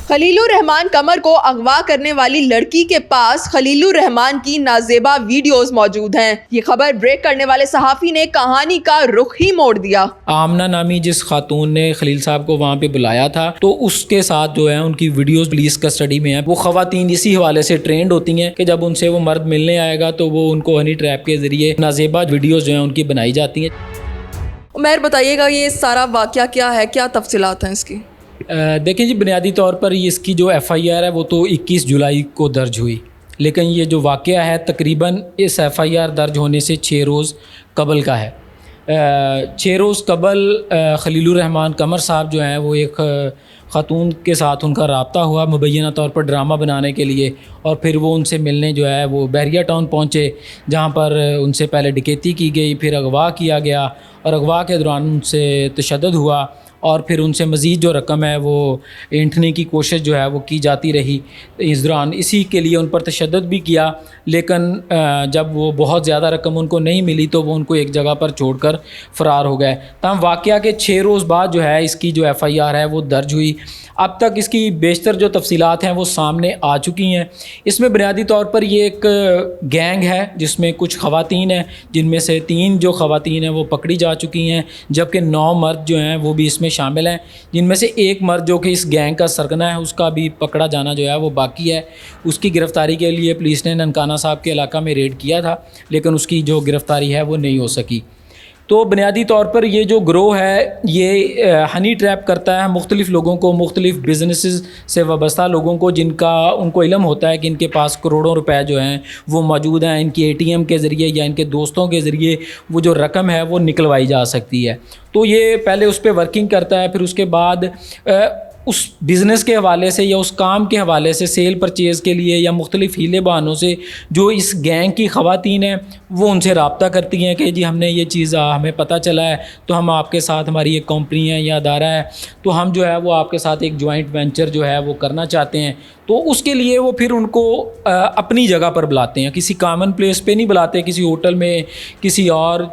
खलीलुर रहमान कमर को अगवा करने वाली लड़की के पास खलीलुर रहमान की नाजेबा वीडियोस मौजूद हैं। ये खबर ब्रेक करने वाले सहाफ़ी ने कहानी का रुख ही मोड़ दिया। आमना नामी जिस खातून ने खलील साहब को वहाँ पे बुलाया था, तो उसके साथ जो है उनकी वीडियोस पुलिस कस्टडी में है। वो खवातीन इसी हवाले से ट्रेंड होती हैं कि जब उनसे वो मर्द मिलने आएगा तो वो उनको हनी ट्रैप के जरिए नाजेबा वीडियोस जो हैं उनकी बनाई जाती हैं। उमैर बताइएगा ये सारा वाक़या क्या है, क्या तफसीलात हैं इसकी? देखें जी, बुनियादी तौर पर इसकी जो FIR है वो तो 21 जुलाई को दर्ज हुई, लेकिन ये जो वाक़या है तकरीबन इस FIR दर्ज होने से 6 रोज़ कबल का है। 6 रोज़ कबल खलीलुर रहमान कमर साहब जो हैं वो एक ख़ातून के साथ उनका रब्ता हुआ मुबैना तौर पर ड्रामा बनाने के लिए, और फिर वो उनसे मिलने जो है वो बहरिया टाउन पहुँचे, जहाँ पर उनसे पहले डकैती की गई, फिर अगवा किया गया और अगवा के दौरान उनसे तशद्दुद हुआ और फिर उनसे मज़ीद जो रकम है वो ऐंठने की कोशिश जो है वो की जाती रही। इस दौरान इसी के लिए उन पर तशद्दुद भी किया, लेकिन जब वो बहुत ज़्यादा रकम उनको नहीं मिली तो वो उनको एक जगह पर छोड़कर फ़रार हो गए। तमाम वाक़या के 6 रोज़ बाद जो है इसकी जो FIR है वो दर्ज हुई। अब तक इसकी बेशतर जो तफसीलात हैं वो सामने आ चुकी हैं। इसमें बुनियादी तौर पर ये एक गैंग है जिसमें कुछ ख़वातीन हैं, जिनमें से 3 जो ख़वातीन हैं वो पकड़ी जा चुकी हैं, जबकि 9 मर्द जो हैं वो भी इसमें शामिल हैं, जिनमें से एक मर्द जो कि इस गैंग का सरगना है उसका भी पकड़ा जाना जो है वो बाकी है। उसकी गिरफ़्तारी के लिए पुलिस ने ननकाना साहब के इलाका में रेड किया था, लेकिन उसकी जो गिरफ़्तारी है वो नहीं हो सकी। तो बुनियादी तौर पर ये जो ग्रोह है ये हनी ट्रैप करता है मुख्तलिफ़ लोगों को, मुख्तलिफ़ बिजनेसेस से वाबस्ता लोगों को, जिनका उनको इल्म होता है कि इनके पास करोड़ों रुपए जो हैं वो मौजूद हैं। इनकी ATM के ज़रिए या इनके दोस्तों के ज़रिए वो जो रकम है वो निकलवाई जा सकती है। तो ये पहले उस पर वर्किंग करता है, फिर उसके बाद उस बिज़नेस के हवाले से या उस काम के हवाले से सेल परचेज़ के लिए या मुख्तलिफ़ हीले बहानों से जो इस गैंग की ख़वातीन हैं वो उनसे रब्ता करती हैं कि जी हमने ये चीज़ हमें पता चला है, तो हम आपके साथ, हमारी एक कंपनी है या अदारा है, तो हम जो है वो आपके साथ एक जॉइंट वेंचर जो है वो करना चाहते हैं। तो उसके लिए वो फिर उनको अपनी जगह पर बुलाते हैं, किसी कॉमन प्लेस पे नहीं बुलाते, किसी होटल में, किसी और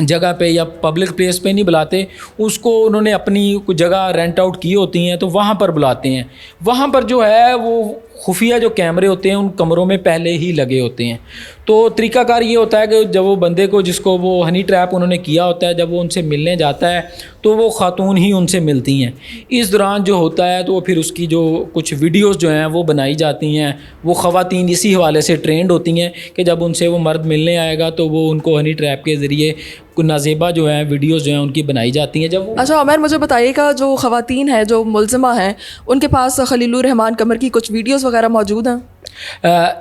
जगह पे या पब्लिक प्लेस पे नहीं बुलाते। उसको उन्होंने अपनी कुछ जगह रेंट आउट की होती हैं तो वहाँ पर बुलाते हैं। वहाँ पर जो है वो खुफिया जो कैमरे होते हैं उन कमरों में पहले ही लगे होते हैं। तो तरीक़ाकार ये होता है कि जब वो बंदे को, जिसको वो हनी ट्रैप उन्होंने किया होता है, जब वो उनसे मिलने जाता है तो वो ख़ातून ही उनसे मिलती हैं। इस दौरान जो होता है तो वो फिर उसकी जो कुछ वीडियोस जो हैं वो बनाई जाती हैं। वो ख़वातीन इसी हवाले से ट्रेंड होती हैं कि जब उनसे वो मर्द मिलने आएगा तो वो उनको हनी ट्रैप के ज़रिए नाजेबा जो है वीडियोस जो हैं उनकी बनाई जाती हैं। जब अच्छा उमर, मुझे बताइएगा जो ख़वातीन हैं, जो मुलज़िमा हैं, उनके पास खलीलुर रहमान कमर की कुछ वीडियोस वगैरह मौजूद हैं?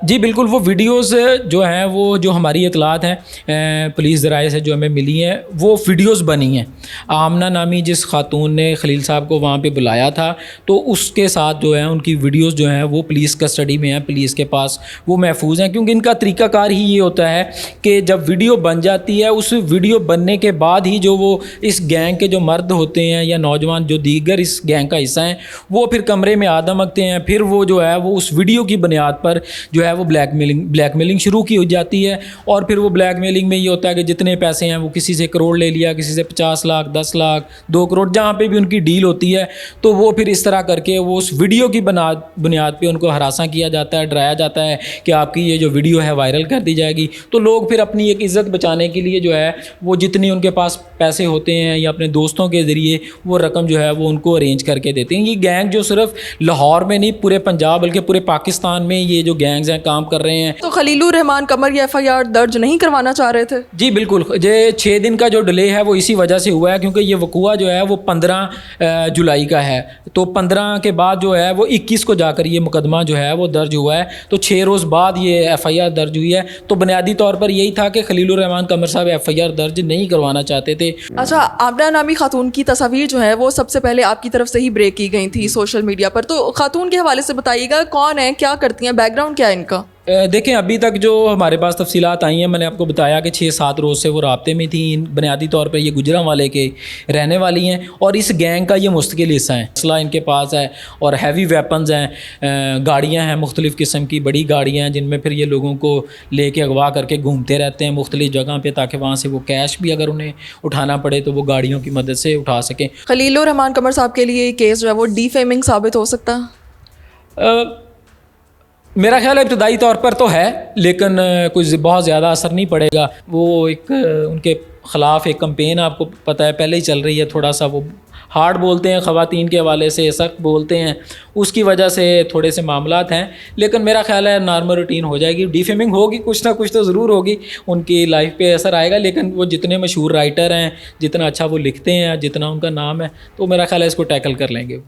जी बिल्कुल, वो वीडियोस जो हैं वो जो हमारी इतलात हैं पुलिस ज़राए से जो हमें मिली हैं वो वीडियोस बनी हैं। आमना नामी जिस खातून ने खलील साहब को वहाँ पे बुलाया था तो उसके साथ जो है उनकी वीडियोस जो हैं वो पुलिस कस्टडी में हैं, पुलिस के पास वो महफूज हैं। क्योंकि इनका तरीक़ाकार ही ये होता है कि जब वीडियो बन जाती है, उस वीडियो बनने के बाद ही जो वो इस गैंग के जो मर्द होते हैं या नौजवान जो दीगर इस गैंग का हिस्सा हैं वो फिर कमरे में आ धमकते हैं। फिर वो जो है वो उस वीडियो की बुनियाद पर जो है वो ब्लैकमेलिंग शुरू की हो जाती है। और फिर वो ब्लैकमेलिंग में ये होता है कि जितने पैसे हैं वो किसी से करोड़ ले लिया, किसी से 50 लाख, 10 लाख, 2 करोड़, जहाँ पे भी उनकी डील होती है तो वो फिर इस तरह करके वो उस वीडियो की बुनियाद पे उनको हरासा किया जाता है, डराया जाता है कि आपकी ये जो वीडियो है वायरल कर दी जाएगी। तो लोग फिर अपनी एक इज़्ज़त बचाने के लिए जो है वो जितनी उनके पास पैसे होते हैं या अपने दोस्तों के ज़रिए वो रकम जो है वो उनको अरेंज करके देते हैं। ये गैंग जो सिर्फ लाहौर में नहीं, पूरे पंजाब बल्कि पूरे पाकिस्तान में ये जो गैंग्स हैं काम कर रहे हैं। तो खलीलुर रहमान कमर ये FIR दर्ज नहीं करवाना चाह रहे थे? जी बिल्कुल, ये 6 दिन का जो डिले है वो इसी वजह से हुआ है क्योंकि ये वक़ुआ जो है वो 15 जुलाई का है। तो 15 के बाद जो है वो 21 को जाकर ये मुकदमा जो है वो दर्ज हुआ है। तो 6 रोज़ बाद ये FIR दर्ज हुई है। तो बुनियादी तौर पर यही था कि खलीलुर रहमान कमर साहब FIR दर्ज नहीं करवाना चाहते थे। अच्छा, आमना नामी खातून की तस्वीर जो है वो सबसे पहले आपकी तरफ से ही ब्रेक की गई थी सोशल मीडिया पर, तो खातून के हवाले से बताइएगा, कौन है, क्या करती हैं, बैकग्राउंड क्या है इनका? देखें, अभी तक जो हमारे पास तफसीलात आई हैं, मैंने आपको बताया कि 6-7 रोज़ से वो राब्ते में थी। बुनियादी तौर पर ये गुजरांवाले के रहने वाली हैं और इस गैंग का ये मुस्तकिल हिस्सा है। असला इनके पास है और हैवी वेपन्स हैं, गाड़ियाँ हैं मुख्तलिफ़ किस्म की, बड़ी गाड़ियाँ हैं जिनमें फिर ये लोगों को लेके अगवा करके घूमते रहते हैं मुख्तलिफ़ जगह पे, ताकि वहाँ से वो कैश भी अगर उन्हें उठाना पड़े तो वो गाड़ियों की मदद से उठा सकें। खलीलुर रहमान कमर साहब के लिए केस जो है वो डिफेमिंग साबित हो सकता है? मेरा ख्याल है इब्तदाई तौर पर तो है, लेकिन कुछ बहुत ज़्यादा असर नहीं पड़ेगा। वो एक उनके ख़िलाफ़ एक कैंपेन आपको पता है पहले ही चल रही है, थोड़ा सा वो हार्ड बोलते हैं ख़वातीन के हवाले से, सख्त बोलते हैं, उसकी वजह से थोड़े से मामलात हैं। लेकिन मेरा ख्याल है नॉर्मल रूटीन हो जाएगी। डिफेमिंग होगी, कुछ ना कुछ तो ज़रूर होगी, उनकी लाइफ पे असर आएगा। लेकिन वो जितने मशहूर राइटर हैं, जितना अच्छा वो लिखते हैं, जितना उनका नाम है, तो मेरा ख्याल है इसको टैकल कर लेंगे।